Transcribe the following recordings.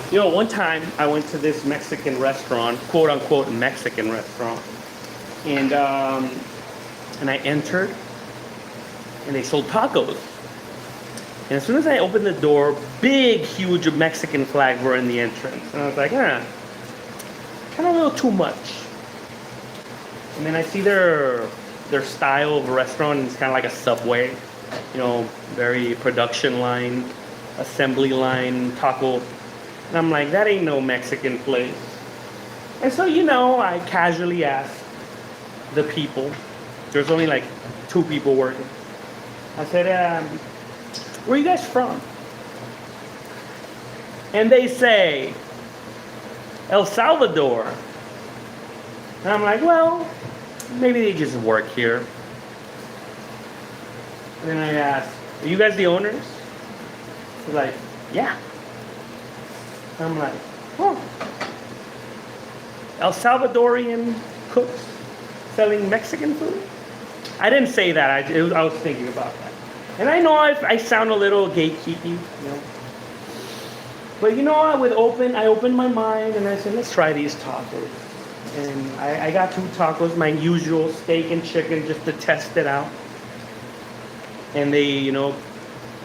You know, one time I went to this Mexican restaurant, quote unquote Mexican restaurant, and I entered, and they sold tacos. And as soon as I opened the door, big, huge Mexican flags were in the entrance, and I was like, kind of a little too much. And then I see their style of restaurant, and it's kind of like a Subway, you know, very production line, assembly line taco. And I'm like, that ain't no Mexican place. And so, you know, I casually asked the people. There's only like 2 people working. I said, where are you guys from? And they say, El Salvador. And I'm like, well, maybe they just work here. And then I asked, are you guys the owners? He's like, yeah. And I'm like, oh. El Salvadorian cooks selling Mexican food? I didn't say that. I was thinking about that. And I know I sound a little gatekeepy, you know. But you know, I opened my mind and I said, let's try these tacos. And I got 2 tacos, my usual steak and chicken, just to test it out. And they, you know,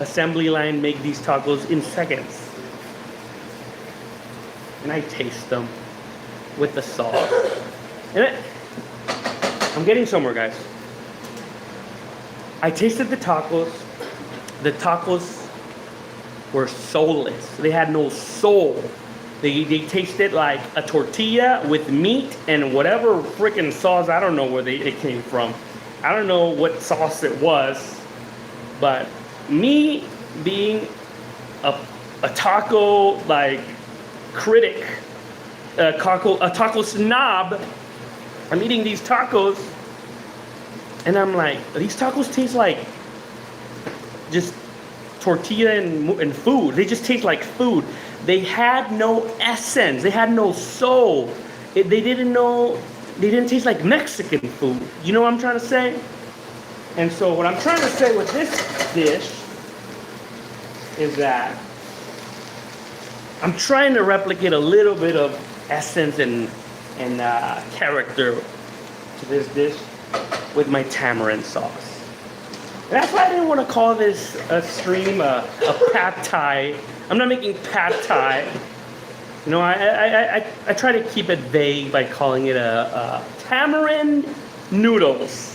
assembly line make these tacos in seconds. And I taste them with the sauce. And I'm getting somewhere, guys. I tasted the tacos. The tacos were soulless. They had no soul. They tasted like a tortilla with meat and whatever freaking sauce. I don't know where it came from. I don't know what sauce it was. But me being a taco like critic, a taco snob, I'm eating these tacos and I'm like, these tacos taste like just tortilla and food. They just taste like food. They had no essence. They had no soul. They didn't taste like Mexican food. You know what I'm trying to say? And so what I'm trying to say with this dish is that I'm trying to replicate a little bit of essence and character to this dish with my tamarind sauce. And that's why I didn't want to call this a stream a pad thai. I'm not making pad thai. You know, I try to keep it vague by calling it a tamarind noodles.